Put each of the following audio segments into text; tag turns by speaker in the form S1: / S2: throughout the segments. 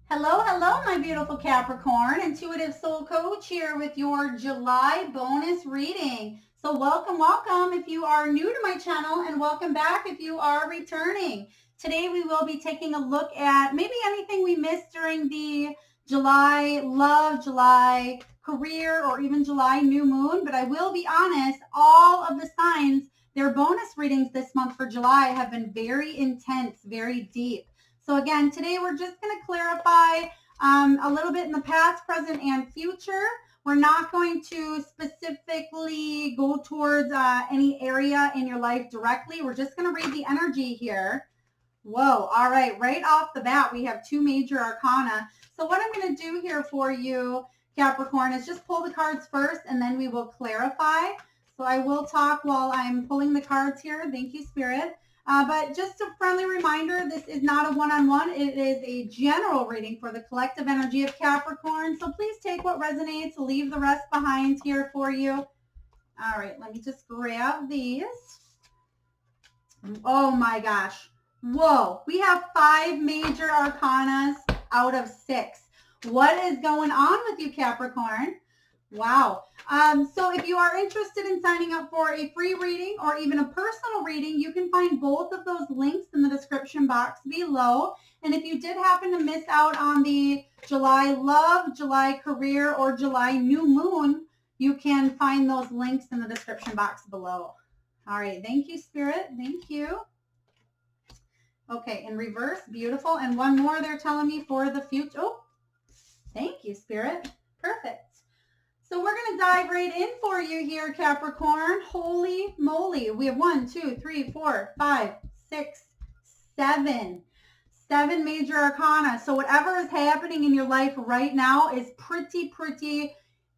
S1: Hello, hello, my beautiful Capricorn. Intuitive Soul Coach here with your July bonus reading. So welcome, welcome if you are new to my channel, and welcome back if you are returning. Today we will be taking a look at maybe anything we missed during the July love, July career, or even July new moon. But I will be honest, all of the signs, their bonus readings this month for July have been very intense, very deep. So again, today we're just going to clarify a little bit in the past, present, and future. We're not going to specifically go towards any area in your life directly. We're just going to read the energy here. Whoa. All right. Right off the bat, we have two major arcana. So what I'm going to do here for you, Capricorn, is just pull the cards first, and then we will clarify. So I will talk while I'm pulling the cards here. Thank you, Spirit. But just a friendly reminder, this is not a one-on-one. It is a general reading for the collective energy of Capricorn. So please take what resonates, leave the rest behind here for you. All right, let me just grab these. Oh my gosh. Whoa, we have 5 major arcanas out of 6. What is going on with you, Capricorn? Wow. So if you are interested in signing up for a free reading or even a personal reading, you can find both of those links in the description box below. And if you did happen to miss out on the July love, July career, or July new moon, you can find those links in the description box below. All right. Thank you, Spirit. Thank you. Okay. In reverse. Beautiful. And one more they're telling me for the future. Oh, thank you, Spirit. Perfect. So we're going to dive right in for you here, Capricorn. Holy moly. We have 1, 2, 3, 4, 5, 6, 7. 7 major arcana. So whatever is happening in your life right now is pretty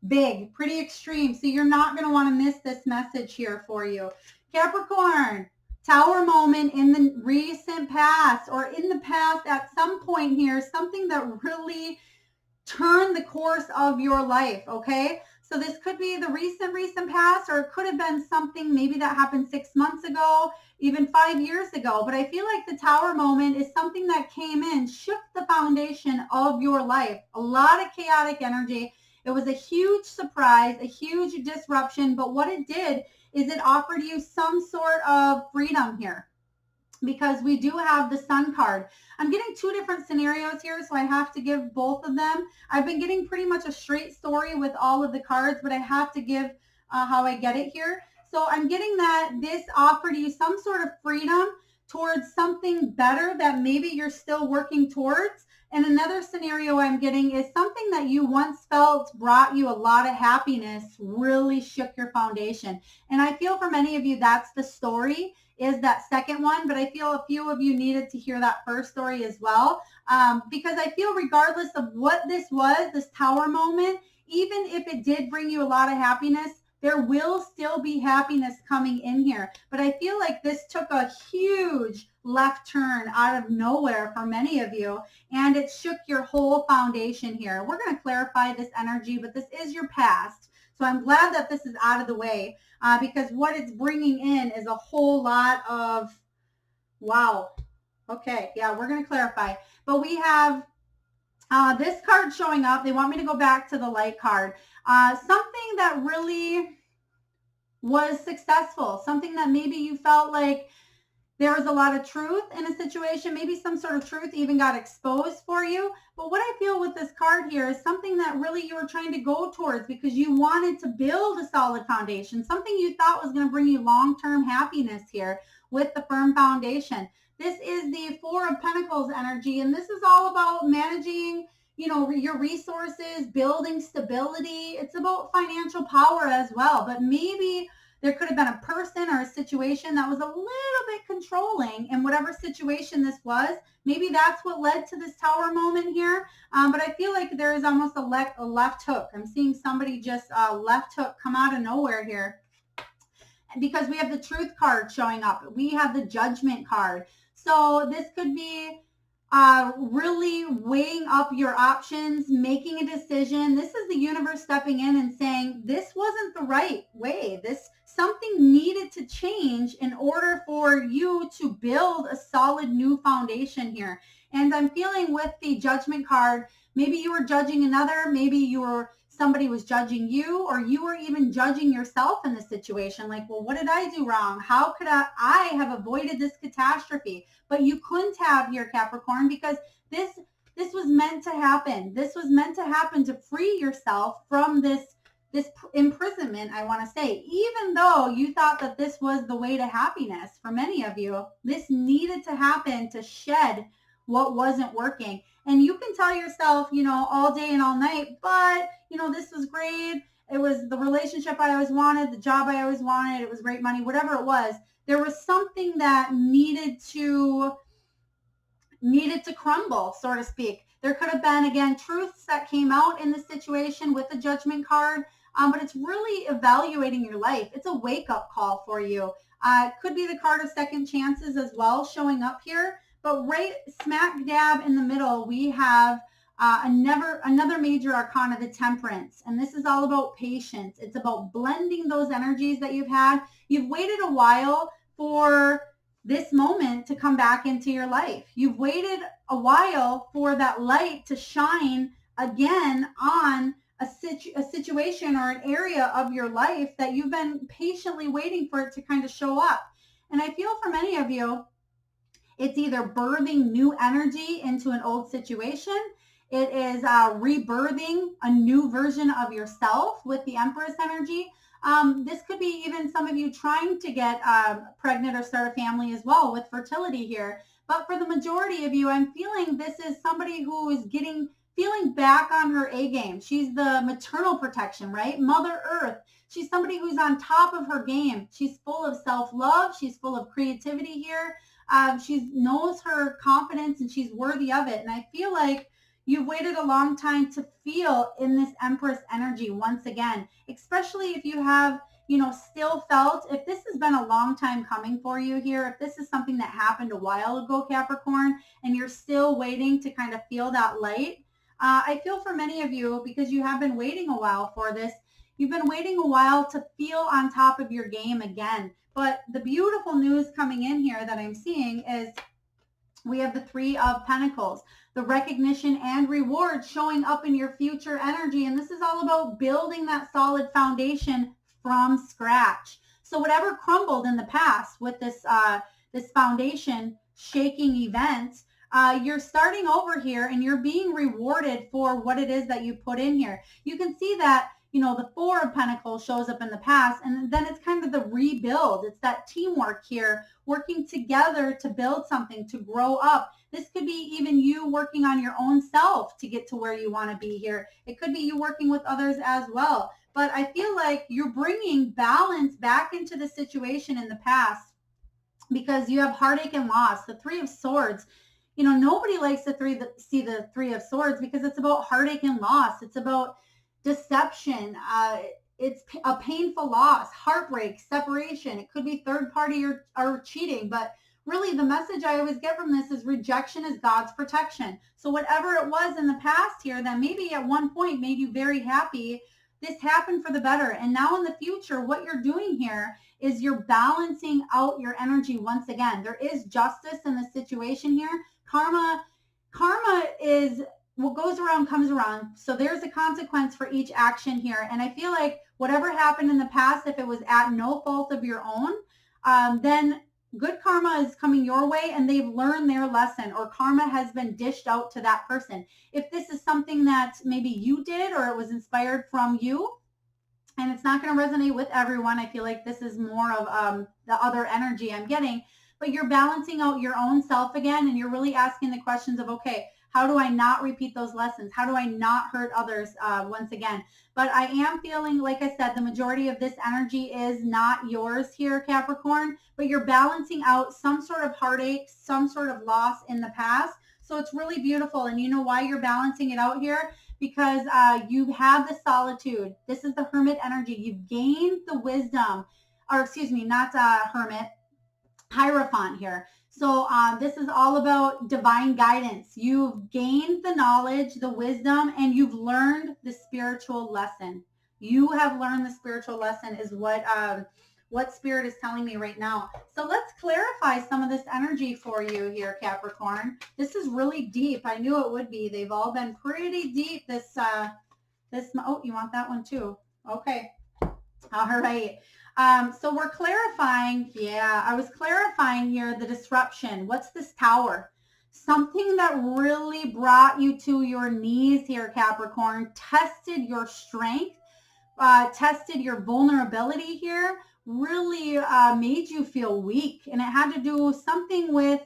S1: big, pretty extreme. So you're not going to want to miss this message here for you. Capricorn, Tower moment in the recent past or in the past at some point here, something that really turn the course of your life, okay? So this could be the recent past, or it could have been something maybe that happened 6 months ago, even 5 years ago. But I feel like the tower moment is something that came in, shook the foundation of your life. A lot of chaotic energy. It was a huge surprise, a huge disruption. But what it did is it offered you some sort of freedom here, because we do have the Sun card. I'm getting 2 different scenarios here, so I have to give both of them. I've been getting pretty much a straight story with all of the cards, but I have to give how I get it here. So I'm getting that this offered you some sort of freedom towards something better that maybe you're still working towards. And another scenario I'm getting is something that you once felt brought you a lot of happiness really shook your foundation. And I feel for many of you, that's the story, is that second one, but I feel a few of you needed to hear that first story as well, because I feel regardless of what this was, this tower moment, even if it did bring you a lot of happiness, there will still be happiness coming in here. But I feel like this took a huge left turn out of nowhere for many of you, and it shook your whole foundation here. We're going to clarify this energy, but this is your past. So I'm glad that this is out of the way, because what it's bringing in is a whole lot of, wow. Okay, yeah, we're going to clarify. But we have this card showing up. They want me to go back to the light card. Something that really was successful, something that maybe you felt like there was a lot of truth in a situation. Maybe some sort of truth even got exposed for you. But what I feel with this card here is something that really you were trying to go towards because you wanted to build a solid foundation, something you thought was going to bring you long-term happiness here with the firm foundation. This is the 4 of Pentacles energy, and this is all about managing, your resources, building stability. It's about financial power as well. But maybe there could have been a person or a situation that was a little bit controlling in whatever situation this was. Maybe that's what led to this tower moment here. But I feel like there is almost a left hook. I'm seeing somebody just left hook come out of nowhere here, because we have the truth card showing up. We have the judgment card. So this could be really weighing up your options, making a decision. This is the universe stepping in and saying, this wasn't the right way. Something needed to change in order for you to build a solid new foundation here. And I'm feeling with the Judgment card, maybe you were judging another, maybe somebody was judging you, or you were even judging yourself in the situation. Like, well, what did I do wrong? How could I have avoided this catastrophe? But you couldn't have here, Capricorn, because this was meant to happen. This was meant to happen to free yourself from this imprisonment, I want to say. Even though you thought that this was the way to happiness for many of you, this needed to happen to shed what wasn't working. And you can tell yourself, all day and all night, but, this was great. It was the relationship I always wanted, the job I always wanted. It was great money, whatever it was. There was something that needed to crumble, so to speak. There could have been, again, truths that came out in the situation with the Judgment card, but it's really evaluating your life. It's a wake-up call for you. It could be the card of second chances as well showing up here, but right smack dab in the middle, we have another major arcana, the Temperance, and this is all about patience. It's about blending those energies that you've had. You've waited a while for this moment to come back into your life. You've waited a while for that light to shine again on a situation or an area of your life that you've been patiently waiting for it to kind of show up. And I feel for many of you, it's either birthing new energy into an old situation. It is rebirthing a new version of yourself with the Empress energy. This could be even some of you trying to get pregnant or start a family as well with fertility here. But for the majority of you, I'm feeling this is somebody who is feeling back on her A game. She's the maternal protection, right? Mother Earth. She's somebody who's on top of her game. She's full of self-love. She's full of creativity here. She knows her confidence and she's worthy of it. And I feel like you've waited a long time to feel in this Empress energy once again, especially if you have, still felt, if this has been a long time coming for you here, if this is something that happened a while ago, Capricorn, and you're still waiting to kind of feel that light, I feel for many of you, because you have been waiting a while for this, you've been waiting a while to feel on top of your game again. But the beautiful news coming in here that I'm seeing is we have the Three of Pentacles, the recognition and reward showing up in your future energy. And this is all about building that solid foundation from scratch. So whatever crumbled in the past with this foundation shaking event, you're starting over here and you're being rewarded for what it is that you put in here. You can see that, the Four of Pentacles shows up in the past, and then it's kind of the rebuild. It's that teamwork here, working together to build something, to grow up. This could be even you working on your own self to get to where you want to be here. It could be you working with others as well. But I feel like you're bringing balance back into the situation in the past because you have heartache and loss. The Three of Swords, nobody likes to see the Three of Swords because it's about heartache and loss. It's about deception. It's a painful loss, heartbreak, separation. It could be third party or cheating, but really the message I always get from this is rejection is God's protection. So whatever it was in the past here that maybe at one point made you very happy, this happened for the better. And now in the future, what you're doing here is you're balancing out your energy once again. There is justice in the situation here. Karma is what goes around comes around. So there's a consequence for each action here. And I feel like whatever happened in the past, if it was at no fault of your own, then good karma is coming your way and they've learned their lesson, or karma has been dished out to that person. If this is something that maybe you did or it was inspired from you, and it's not going to resonate with everyone, I feel like this is more of the other energy I'm getting, but you're balancing out your own self again, and you're really asking the questions of, okay, how do I not repeat those lessons? How do I not hurt others once again? But I am feeling, like I said, the majority of this energy is not yours here, Capricorn, but you're balancing out some sort of heartache, some sort of loss in the past. So it's really beautiful. And you know why you're balancing it out here? Because you have the solitude. This is the Hermit energy. You've gained the wisdom, or excuse me, not Hermit, Hierophant here. So this is all about divine guidance. You've gained the knowledge, the wisdom, and you've learned the spiritual lesson. You have learned the spiritual lesson is what what Spirit is telling me right now. So let's clarify some of this energy for you here, Capricorn. This is really deep. I knew it would be. They've all been pretty deep this, oh, you want that one too? Okay. All right. So we're clarifying. Yeah, I was clarifying here the disruption. What's this Tower? Something that really brought you to your knees here, Capricorn, tested your strength, tested your vulnerability here, really made you feel weak. And it had to do something with,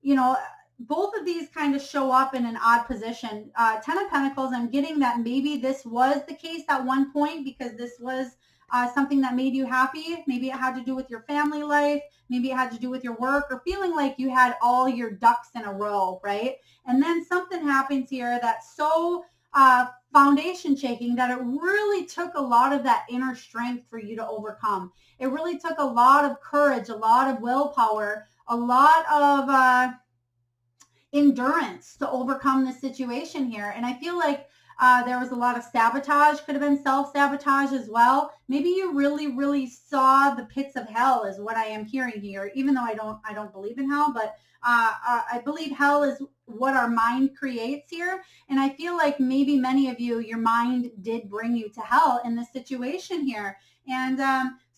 S1: you know, both of these kind of show up in an odd position. Ten of Pentacles, I'm getting that maybe this was the case at one point because this was something that made you happy. Maybe it had to do with your family life. Maybe it had to do with your work or feeling like you had all your ducks in a row, right? And then something happens here that's so foundation shaking that it really took a lot of that inner strength for you to overcome. It really took a lot of courage, a lot of willpower, a lot of endurance to overcome the situation here. And I feel like there was a lot of sabotage, could have been self-sabotage as well. Maybe you really, really saw the pits of hell is what I am hearing here, even though I don't believe in hell, but I believe hell is what our mind creates here. And I feel like maybe many of you, your mind did bring you to hell in this situation here. And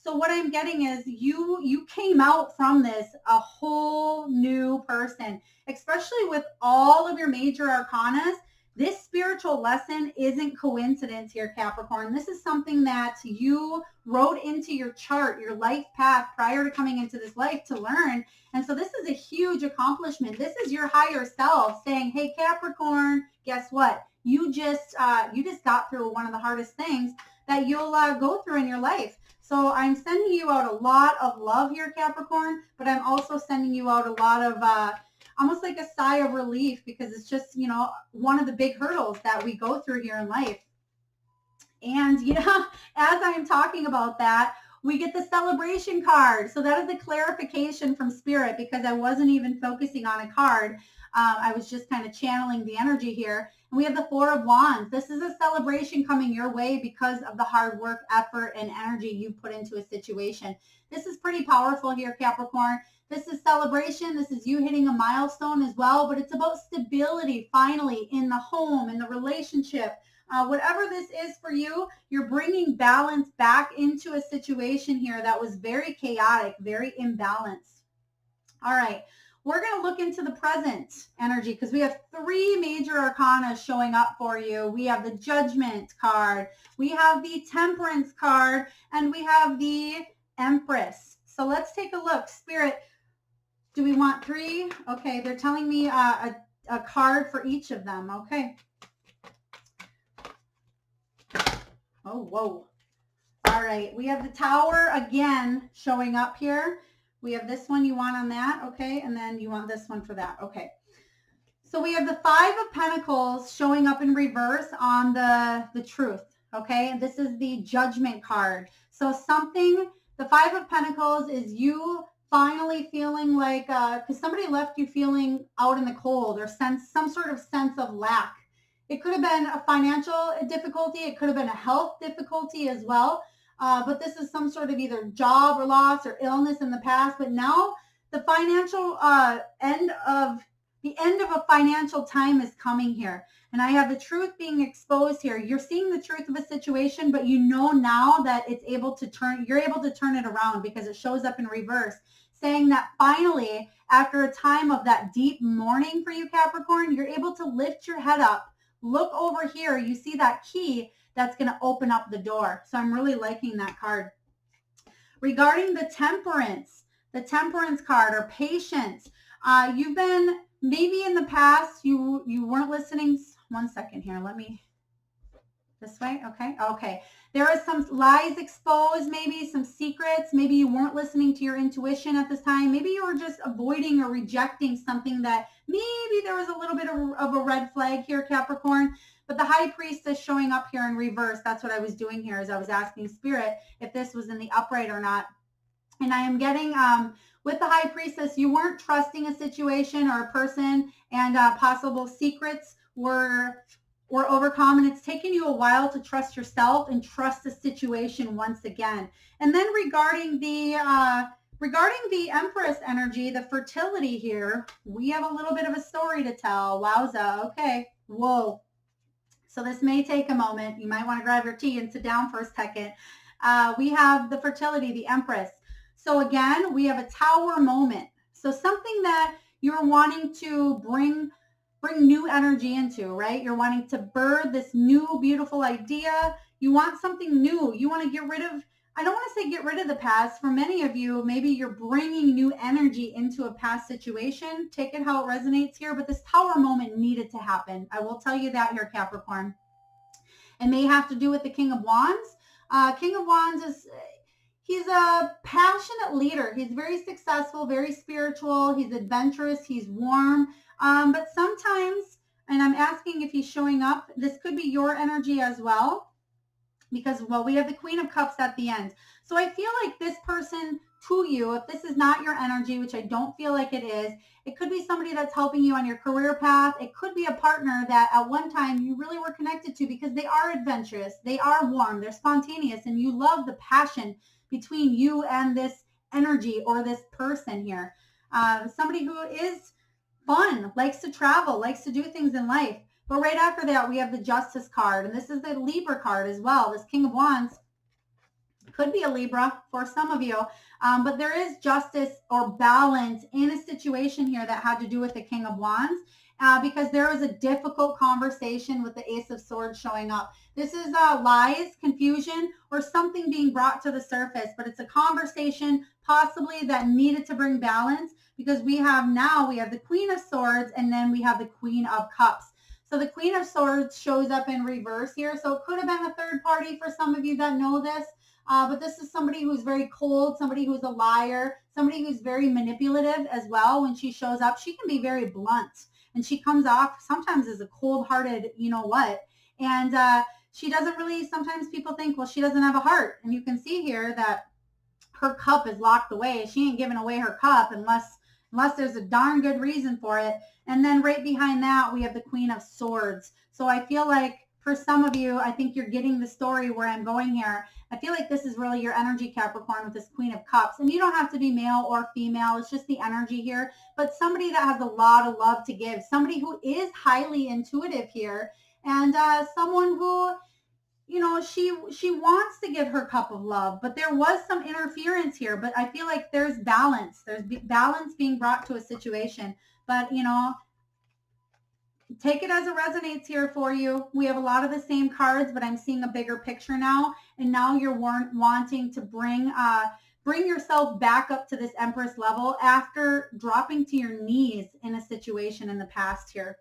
S1: so what I'm getting is you came out from this a whole new person, especially with all of your major arcanas. This spiritual lesson isn't coincidence here, Capricorn. This is something that you wrote into your chart, your life path prior to coming into this life to learn. And so this is a huge accomplishment. This is your higher self saying, hey, Capricorn, guess what? You just got through one of the hardest things that you'll go through in your life. So I'm sending you out a lot of love here, Capricorn, but I'm also sending you out a lot of almost like a sigh of relief because it's just, you know, one of the big hurdles that we go through here in life. And, you know, as I'm talking about that, we get the celebration card. So that is a clarification from Spirit because I wasn't even focusing on a card. I was just kind of channeling the energy here. And we have the Four of Wands. This is a celebration coming your way because of the hard work, effort, and energy you put into a situation. This is pretty powerful here, Capricorn. This is celebration. This is you hitting a milestone as well, but it's about stability finally in the home, in the relationship. Whatever this is for you, you're bringing balance back into a situation here that was very chaotic, very imbalanced. All right. We're going to look into the present energy because we have three major arcana showing up for you. We have the Judgment card, we have the Temperance card, and we have the Empress. So let's take a look. Spirit, do we want three? Okay, they're telling me a card for each of them. Okay. Oh, whoa. All right, we have the Tower again showing up here. We have this one you want on that, okay, and then you want this one for that, okay. So we have the Five of Pentacles showing up in reverse on the Truth, okay, and this is the Judgment card. So something, the Five of Pentacles is you finally feeling like, because somebody left you feeling out in the cold or some sort of sense of lack. It could have been a financial difficulty. It could have been a health difficulty as well. But this is some sort of either job or loss or illness in the past. But now the financial end of a financial time is coming here. And I have the truth being exposed here. You're seeing the truth of a situation, but you know now that you're able to turn it around because it shows up in reverse, saying that finally, after a time of that deep mourning for you, Capricorn, you're able to lift your head up, look over here. You see that key that's going to open up the door. So I'm really liking that card. Regarding the Temperance card or patience, you've been maybe in the past, you weren't listening. One second here. Let me, this way. Okay. Okay. There are some lies exposed, maybe some secrets. Maybe you weren't listening to your intuition at this time. Maybe you were just avoiding or rejecting something that maybe there was a little bit of a red flag here, Capricorn. But the High Priestess showing up here in reverse, that's what I was doing here is I was asking Spirit if this was in the upright or not. And I am getting, with the High Priestess, you weren't trusting a situation or a person, and possible secrets were or overcome, and it's taken you a while to trust yourself and trust the situation once again. And then regarding the Empress energy, the fertility here, we have a little bit of a story to tell. Wowza. Okay. Whoa. So this may take a moment. You might want to grab your tea and sit down for a second. We have the fertility, the Empress. So again, we have a tower moment. So something that you're wanting to bring new energy into, right? You're wanting to birth this new beautiful idea. You want something new. You want to get rid of, I don't want to say get rid of the past. For many of you, maybe you're bringing new energy into a past situation. Take it how it resonates here, but this tower moment needed to happen. I will tell you that here, Capricorn. It may have to do with the King of Wands. King of Wands he's a passionate leader. He's very successful, very spiritual. He's adventurous. He's warm. But sometimes, and I'm asking if he's showing up, this could be your energy as well. Because, well, we have the Queen of Cups at the end. So I feel like this person to you, if this is not your energy, which I don't feel like it is, it could be somebody that's helping you on your career path. It could be a partner that at one time you really were connected to because they are adventurous, they are warm, they're spontaneous, and you love the passion between you and this energy or this person here. Somebody who is fun, likes to travel, likes to do things in life. But right after that, we have the Justice card, and this is the Libra card as well. This King of Wands could be a Libra for some of you, but there is justice or balance in a situation here that had to do with the King of Wands because there was a difficult conversation with the Ace of Swords showing up. This is lies, confusion, or something being brought to the surface, but it's a conversation possibly that needed to bring balance because we have the Queen of Swords and then we have the Queen of Cups. So the Queen of Swords shows up in reverse here. So it could have been a third party for some of you that know this. But this is somebody who's very cold, somebody who's a liar, somebody who's very manipulative as well. When she shows up, she can be very blunt. And she comes off sometimes as a cold-hearted, you know what. And she doesn't really, sometimes people think, well, she doesn't have a heart. And you can see here that her cup is locked away. She ain't giving away her cup unless there's a darn good reason for it. And then right behind that, we have the Queen of Swords. So I feel like for some of you, I think you're getting the story where I'm going here. I feel like this is really your energy, Capricorn, with this Queen of Cups. And you don't have to be male or female. It's just the energy here. But somebody that has a lot of love to give. Somebody who is highly intuitive here. And someone who, you know, she wants to give her cup of love, but there was some interference here. But I feel like there's balance. There's balance being brought to a situation. But, you know, take it as it resonates here for you. We have a lot of the same cards, but I'm seeing a bigger picture now. And now you're wanting to bring yourself back up to this Empress level after dropping to your knees in a situation in the past here.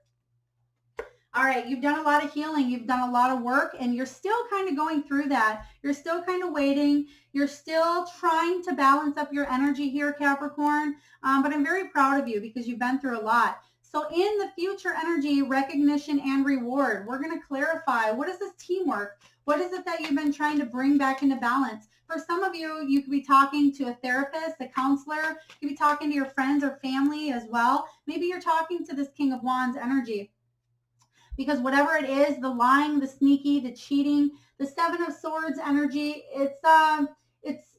S1: All right, you've done a lot of healing. You've done a lot of work, and you're still kind of going through that. You're still kind of waiting. You're still trying to balance up your energy here, Capricorn. But I'm very proud of you because you've been through a lot. So in the future energy, recognition and reward, we're going to clarify, what is this teamwork? What is it that you've been trying to bring back into balance? For some of you, you could be talking to a therapist, a counselor. You could be talking to your friends or family as well. Maybe you're talking to this King of Wands energy. Because whatever it is, the lying, the sneaky, the cheating, the Seven of Swords energy, it's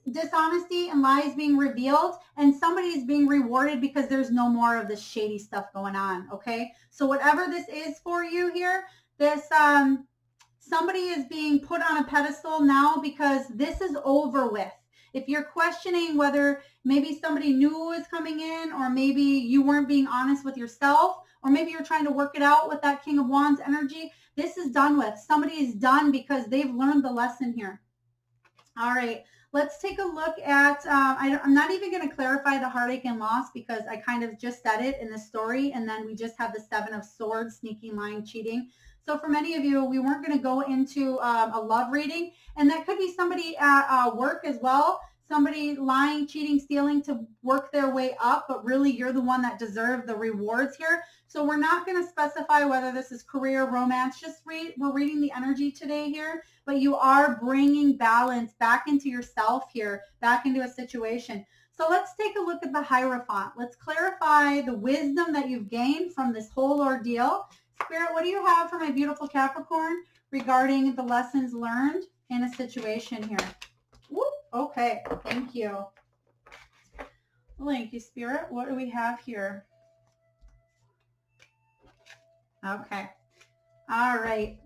S1: dishonesty and lies being revealed, and somebody is being rewarded because there's no more of this shady stuff going on, okay? So whatever this is for you here, this somebody is being put on a pedestal now because this is over with. If you're questioning whether maybe somebody new was coming in, or maybe you weren't being honest with yourself, or maybe you're trying to work it out with that King of Wands energy, this is done with. Somebody is done because they've learned the lesson here. All right, let's take a look at, I'm not even going to clarify the heartache and loss because I kind of just said it in the story, and then we just have the Seven of Swords, sneaking, lying, cheating. So for many of you, we weren't going to go into a love reading, and that could be somebody at work as well. Somebody lying, cheating, stealing to work their way up, but really you're the one that deserved the rewards here. So we're not going to specify whether this is career, romance. We're reading the energy today here, but you are bringing balance back into yourself here, back into a situation. So let's take a look at the Hierophant. Let's clarify the wisdom that you've gained from this whole ordeal. Spirit, what do you have for my beautiful Capricorn regarding the lessons learned in a situation here? Whoop, okay, thank you. Thank you, Spirit. What do we have here? Okay. All right.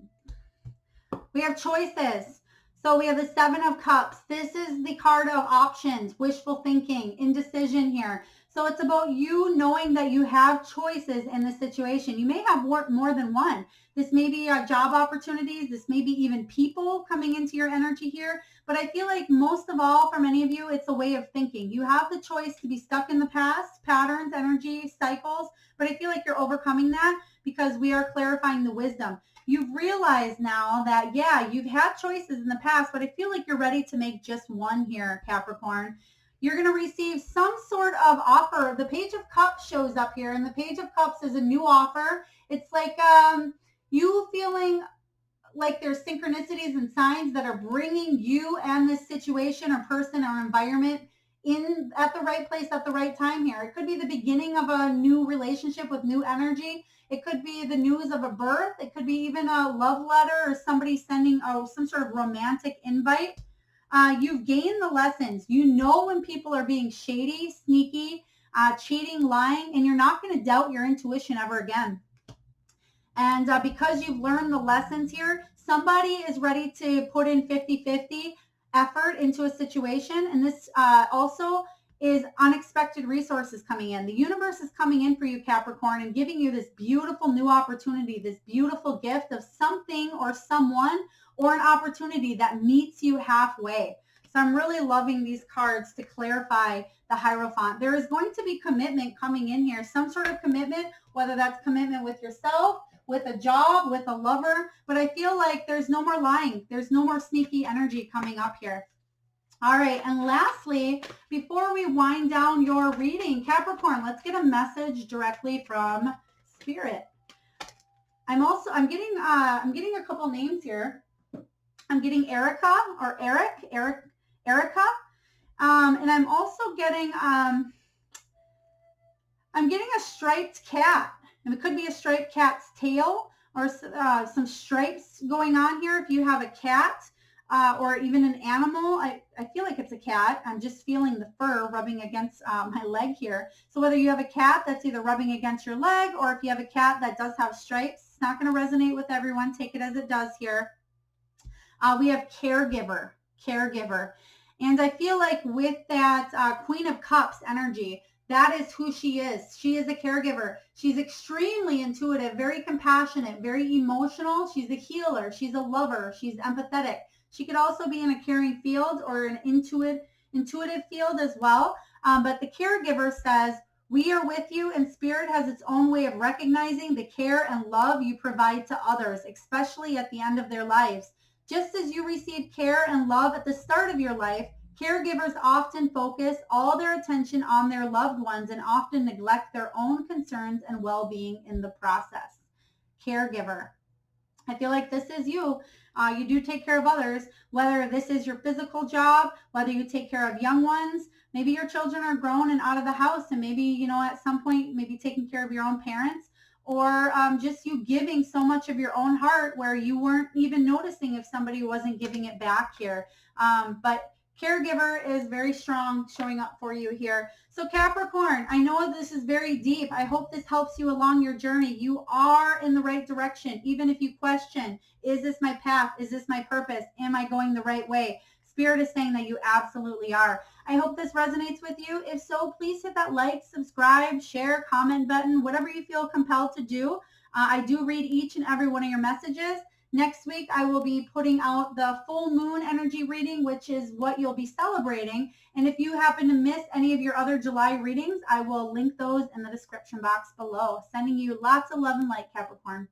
S1: We have choices. So we have the Seven of Cups. This is the card of options, wishful thinking, indecision here. So it's about you knowing that you have choices in the situation. You may have more than one. This may be job opportunities. This may be even people coming into your energy here. But I feel like most of all, for many of you, it's a way of thinking. You have the choice to be stuck in the past, patterns, energy, cycles. But I feel like you're overcoming that because we are clarifying the wisdom. You've realized now that, yeah, you've had choices in the past, but I feel like you're ready to make just one here, Capricorn. You're going to receive some sort of offer. The Page of Cups shows up here, and the Page of Cups is a new offer. It's like you feeling like there's synchronicities and signs that are bringing you and this situation or person or environment in at the right place at the right time here. It could be the beginning of a new relationship with new energy. It could be the news of a birth. It could be even a love letter or somebody sending some sort of romantic invite. You've gained the lessons. You know when people are being shady, sneaky, cheating, lying, and you're not going to doubt your intuition ever again. And because you've learned the lessons here, somebody is ready to put in 50-50 effort into a situation. And this also is unexpected resources coming in. The universe is coming in for you, Capricorn, and giving you this beautiful new opportunity, this beautiful gift of something or someone or an opportunity that meets you halfway. So I'm really loving these cards to clarify the Hierophant. There is going to be commitment coming in here, some sort of commitment, whether that's commitment with yourself, with a job, with a lover. But I feel like there's no more lying. There's no more sneaky energy coming up here. All right. And lastly, before we wind down your reading, Capricorn, let's get a message directly from Spirit. I'm getting a couple names here. I'm getting Erica or Erica. And I'm also getting I'm getting a striped cat. And it could be a striped cat's tail or some stripes going on here. If you have a cat or even an animal, I feel like it's a cat. I'm just feeling the fur rubbing against my leg here. So whether you have a cat that's either rubbing against your leg or if you have a cat that does have stripes, it's not going to resonate with everyone. Take it as it does here. We have caregiver. And I feel like with that Queen of Cups energy, that is who she is. She is a caregiver. She's extremely intuitive, very compassionate, very emotional. She's a healer. She's a lover. She's empathetic. She could also be in a caring field or an intuitive field as well. But the caregiver says, we are with you, and Spirit has its own way of recognizing the care and love you provide to others, especially at the end of their lives. Just as you receive care and love at the start of your life, caregivers often focus all their attention on their loved ones and often neglect their own concerns and well-being in the process. Caregiver. I feel like this is you. You do take care of others, whether this is your physical job, whether you take care of young ones. Maybe your children are grown and out of the house, and maybe, at some point, maybe taking care of your own parents, or just you giving so much of your own heart where you weren't even noticing if somebody wasn't giving it back here. But caregiver is very strong showing up for you here. So Capricorn, I know this is very deep. I hope this helps you along your journey. You are in the right direction. Even if you question, is this my path? Is this my purpose? Am I going the right way? Spirit is saying that you absolutely are. I hope this resonates with you. If so, please hit that like, subscribe, share, comment button, whatever you feel compelled to do. I do read each and every one of your messages. Next week, I will be putting out the full moon energy reading, which is what you'll be celebrating. And if you happen to miss any of your other July readings, I will link those in the description box below. Sending you lots of love and light, Capricorn.